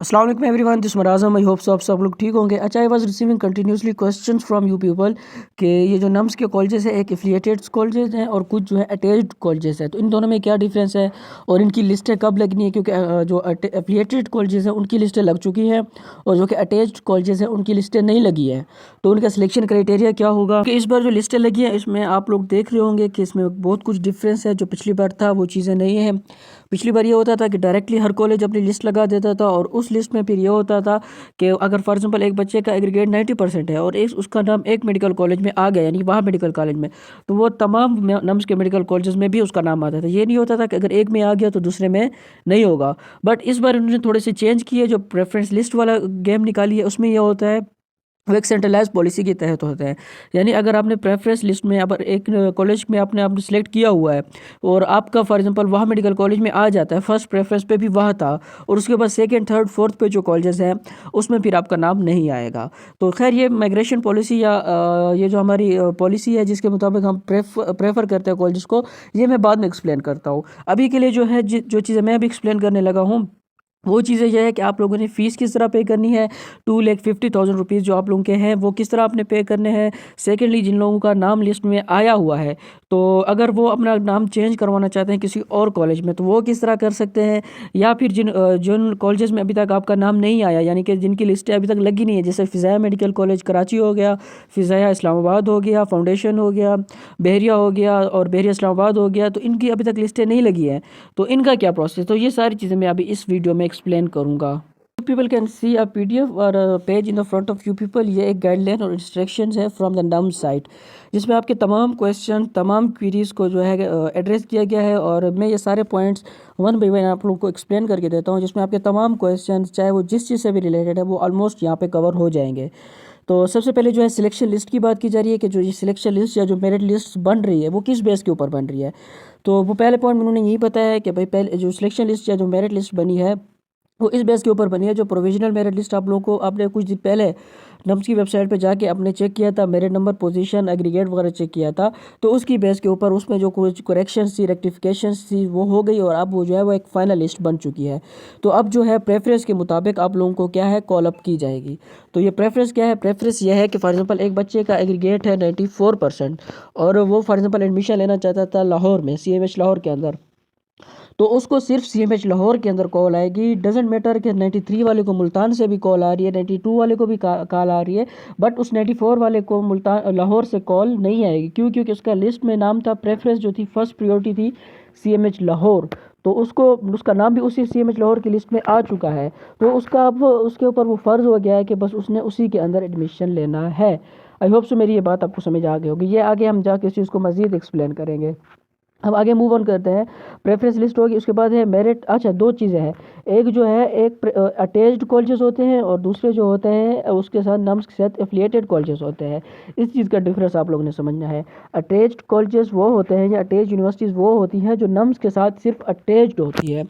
अस्सलाम वालेकुम everyone, this मराज़म। आई होप सो आप सब लोग ठीक होंगे। अच्छा, I was receiving continuously questions from you people कि ये जो नम्स के कॉलेजेस है, एक एफिलिएटेड कॉलेजेस हैं और कुछ जो है अटैच्ड कॉलेजेस है, तो इन दोनों में क्या डिफरेंस है और इनकी लिस्टें कब लगनी है, क्योंकि जो एफिलिएटेड कॉलेजेस हैं उनकी लिस्टें लग चुकी हैं और जो कि अटैच्ड कॉलेजेस हैं उनकी लिस्टें नहीं लगी है। तो उनका सिलेक्शन क्राइटेरिया क्या होगा कि इस बार जो लिस्टें लगी हैं इसमें आप लोग देख रहे होंगे कि इसमें बहुत कुछ डिफरेंस है। जो पिछली बार था वो चीज़ें नहीं हैं। पिछली बार ये होता था कि डायरेक्टली हर कॉलेज अपनी लिस्ट लगा देता था और उस लिस्ट में फिर ये होता था कि अगर फॉर एग्जांपल एक बच्चे का एग्रीगेट 90% है और एक उसका नाम एक मेडिकल कॉलेज में आ गया, यानी वहाँ मेडिकल कॉलेज में, तो वो तमाम नम्स के मेडिकल कॉलेजेस में भी उसका नाम आता था। ये नहीं होता था कि अगर एक में आ गया तो दूसरे में नहीं होगा। बट इस बार उन्होंने थोड़े से चेंज किए, जो प्रेफरेंस लिस्ट वाला गेम निकाली है उसमें यह होता है वो एक सेंट्रलाइज पॉलिसी के तहत होता है। यानी अगर आपने प्रेफरेंस लिस्ट में अगर एक कॉलेज में आपने आपने सेलेक्ट किया हुआ है और आपका फॉर एग्जांपल वहाँ मेडिकल कॉलेज में आ जाता है, फर्स्ट प्रेफरेंस पे भी वहाँ था और उसके बाद सेकंड थर्ड फोर्थ पे जो कॉलेजेस हैं उसमें फिर आपका नाम नहीं आएगा। तो खैर ये माइग्रेशन पॉलिसी या ये जो हमारी पॉलिसी है जिसके मुताबिक हम प्रेफर करते हैं कॉलेज को, ये मैं बाद में एक्सप्लेन करता हूँ। अभी के लिए जो है जो चीज़ें मैं अभी एक्सप्लेन करने लगा हूँ वो चीज़ें यह है कि आप लोगों ने फ़ीस किस तरह पे करनी है। 2,50,000 रुपीज़ जो आप लोगों के हैं वो किस तरह आपने पे करने हैं। सेकेंडली, जिन लोगों का नाम लिस्ट में आया हुआ है तो अगर वो अपना नाम चेंज करवाना चाहते हैं किसी और कॉलेज में तो वो किस तरह कर सकते हैं। या फिर जिन कॉलेजेस में अभी तक आपका नाम नहीं आया, यानी कि जिनकी लिस्टें अभी तक लगी नहीं है, जैसे फ़िज़ाया मेडिकल कॉलेज कराची हो गया, फ़िज़ाया इस्लामाबाद हो गया, फाउंडेशन हो गया, बहरिया हो गया और बहरिया इस्लामाबाद हो गया, तो इनकी अभी तक लिस्टें नहीं लगी हैं। तो इनका क्या प्रोसेस, तो ये सारी चीज़ें मैं अभी इस वीडियो में एक्सप्लेन करूँगा। You people can see a PDF और page in the front of you people. ये एक गाइडलाइन और इंस्ट्रक्शंस है फ्रॉम द नम साइट, जिसमें आपके तमाम क्वेश्चन तमाम क्वेरीज़ को जो है एड्रेस किया गया है और मैं ये सारे पॉइंट्स वन बाई वन आप लोगों को एक्सप्लेन करके देता हूँ, जिसमें आपके तमाम क्वेश्चन चाहे वो जिस चीज़ से भी रिलेटेड है वो ऑलमोस्ट यहाँ पे कवर हो जाएंगे। तो सबसे पहले जो है सिलेक्शन लिस्ट की बात की जा रही है कि जो ये सिलेक्शन लिस्ट या जो मेरिट लिस्ट बन रही है वो किस बेस के ऊपर बन रही है। तो वो पहले पॉइंट में उन्होंने यही बताया है कि भाई पहले जो सिलेक्शन लिस्ट या जो मेरिट लिस्ट बनी है वो इस बेस के ऊपर बनी है। जो प्रोविजनल मेरिट लिस्ट आप लोगों को आपने कुछ दिन पहले नम्स की वेबसाइट पे जाके आपने चेक किया था, मेरिट नंबर, पोजीशन, एग्रीगेट वगैरह चेक किया था, तो उसकी बेस के ऊपर उसमें जो कुछ करेक्शंस थी, रेक्टिफिकेशंस थी वो हो गई और अब वो जो है वो एक फाइनल लिस्ट बन चुकी है। तो अब जो है प्रेफरेंस के मुताबिक आप लोगों को क्या है कॉल अप की जाएगी। तो ये प्रेफरेंस क्या है, प्रेफरेंस यह है कि फॉर एग्जांपल एक बच्चे का एग्रीगेट है 94% और वो फॉर एग्जांपल एडमिशन लेना चाहता था लाहौर में, CMH लाहौर के अंदर, तो उसको सिर्फ CMH लाहौर के अंदर कॉल आएगी। डजेंट मैटर कि 93 वाले को मुल्तान से भी कॉल आ रही है, 92 वाले को भी कॉल आ रही है, बट उस 94 वाले को मुल्तान लाहौर से कॉल नहीं आएगी। क्यों? क्योंकि उसका लिस्ट में नाम था, प्रेफरेंस जो थी, फर्स्ट प्रायोरिटी थी CMH लाहौर, तो उसको उसका नाम भी उसी CMH लाहौर की लिस्ट में आ चुका है। तो उसका अब उसके ऊपर वो फ़र्ज़ हो गया है कि बस उसने उसी के अंदर एडमिशन लेना है। आई होप सो मेरी ये बात आपको समझ आ गई होगी। ये आगे हम जाके इस चीज़ को मज़ीद एक्सप्लेन करेंगे। अब आगे मूव ऑन करते हैं। प्रेफरेंस लिस्ट होगी, उसके बाद है मेरिट। अच्छा, दो चीज़ें हैं, एक जो है एक अटैच्ड कॉलेजेस होते हैं और दूसरे जो होते हैं उसके साथ नम्स के साथ एफिलिएटेड कॉलेजेस होते हैं। इस चीज़ का डिफरेंस आप लोगों ने समझना है। अटैच्ड कॉलेजेस वो होते हैं या अटैच्ड यूनिवर्सिटीज़ वो होती हैं जो नम्स के साथ सिर्फ अटैच्ड होती है,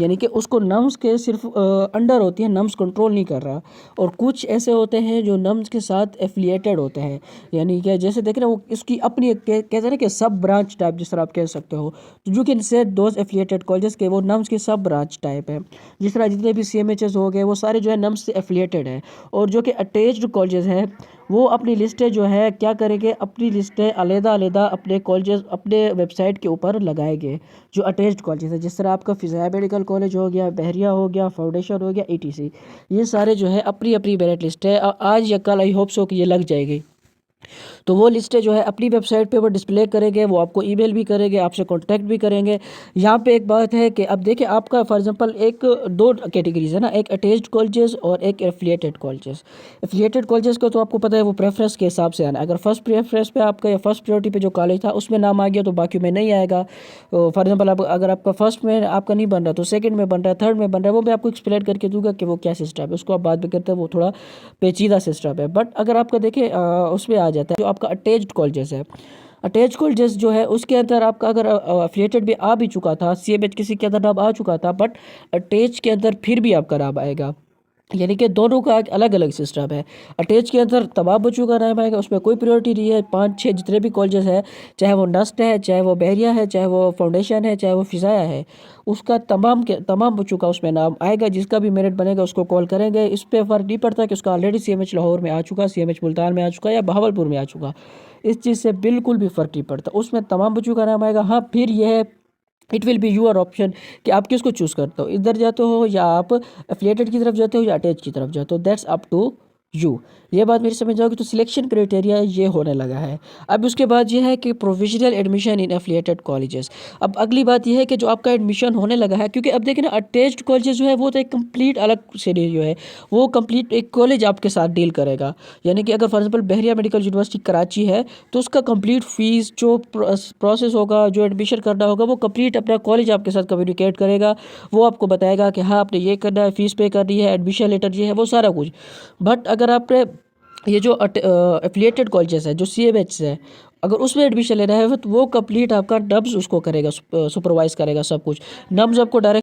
यानी कि उसको नम्स के सिर्फ अंडर होती है, नम्स कंट्रोल नहीं कर रहा। और कुछ ऐसे होते हैं जो नम्स के साथ एफिलिएटेड होते हैं, यानी कि जैसे देख रहे हो वो इसकी अपनी कहते हैं ना कि सब ब्रांच टाइप, जिस तरह आप कह सकते हो, तो you can say those affiliated colleges के वो नम्स के सब ब्रांच टाइप है। जिस तरह जितने भी CMHs हो गए वो सारे जो है नम्स से एफिलिएटेड है। और जो कि अटैच्ड कॉलेजेस हैं वो अपनी लिस्टें जो है क्या करेंगे, अपनी लिस्टें अलहदा अलहदा अपने कॉलेजेस अपने वेबसाइट के ऊपर लगाएंगे, जो अटैच्ड कॉलेजेस है। जिस तरह आपका फ़िज़ाया मेडिकल कॉलेज हो गया, बहरिया हो गया, फाउंडेशन हो गया, ETC, ये सारे जो है अपनी अपनी मेरिट लिस्ट है। आज या कल आई होप सो कि ये लग जाएगी। तो वो लिस्टें जो है अपनी वेबसाइट पे वो डिस्प्ले करेंगे, वो आपको ईमेल भी करेंगे, आपसे कांटेक्ट भी करेंगे। यहाँ पे एक बात है कि अब देखिए आपका फॉर एग्जांपल एक दो कैटेगरीज है ना, एक अटैच्ड कॉलेजेस और एक एफिलिएटेड कॉलेजेस। एफिलिएटेड कॉलेजेस को तो आपको पता है वो प्रेफरेंस के हिसाब से आना, अगर फर्स्ट प्रेफरेंस पे आपका या फर्स्ट प्रायोरिटी पे जो कॉलेज था उसमें नाम आ गया तो बाकी में नहीं आएगा। फॉर एग्जाम्पल अगर आपका फर्स्ट में आपका नहीं बन रहा तो सेकंड में बन रहा है, थर्ड में बन रहा है, वो मैं आपको एक्सप्लेन करके दूंगा कि वो क्या सिस्टम है, उसको आप बाद में करते हैं, वो थोड़ा पेचीदा सिस्टम है। बट अगर आपका देखें उसमें आ जाता है जो आपका अटैच्ड कॉलेजेस है। अटैच कॉलेजेस जो है उसके अंदर आपका अगर एफिलिएटेड भी आ भी चुका था, CMH किसी के अंदर नाम आ चुका था, बट अटैच के अंदर फिर भी आपका नाम आएगा। यानी कि दोनों का एक अलग अलग सिस्टम है। अटैच के अंदर तमाम बच्चों का नाम आएगा, उसमें कोई प्रायोरिटी नहीं है। 5-6 जितने भी कॉलेजेस हैं, चाहे वो नस्ट है, चाहे वो बहरिया है, चाहे वो फाउंडेशन है, चाहे वो फिजाया है, उसका तमाम के तमाम बच्चों का उसमें नाम आएगा। जिसका भी मेरिट बनेगा उसको कॉल करेंगे। इस पर फ़र्क नहीं पड़ता कि उसका ऑलरेडी CMH लाहौर में आ चुका, CMH मुल्तान में आ चुका या बहावलपुर में आ चुका। इस चीज़ से बिल्कुल भी फ़र्क नहीं पड़ता, उसमें तमाम बच्चों का नाम आएगा। हाँ, फिर यह it will be your option कि आप किसको चूज़ करते हो, इधर जाते हो या आप एफिलिएटेड की तरफ जाते हो या अटैच की तरफ जाते हो। That's up to you. ये बात मेरी समझ जाओगे। तो सिलेक्शन क्राइटेरिया ये होने लगा है। अब उसके बाद ये है कि provisional admission in affiliated colleges. अब अगली बात ये है कि जो आपका एडमिशन होने लगा है, क्योंकि अब देखिए ना, अटैच्ड कॉलेजेस जो है वो तो एक कंप्लीट अलग सिनेरियो है। वो कंप्लीट एक कॉलेज आपके साथ डील करेगा। यानी कि अगर for example Bahria medical university Karachi है, तो उसका कंप्लीट फीस जो प्रोसेस होगा, जो एडमिशन करना होगा, वो कंप्लीट अपना कॉलेज आपके साथ कम्युनिकेट करेगा। वो आपको बताएगा कि हाँ आपने ये करना है, फ़ीस पे करनी है, एडमिशन लेटर ये है, वो सारा कुछ। बट अगर आपने ये जो एफिलिएटेड कॉलेजेस है, जो CMH है, अगर उसमें एडमिशन लेना है तो वो कंप्लीट आपका नब्स उसको करेगा, सुपरवाइज करेगा सब कुछ। नब्स आपको डायरेक्ट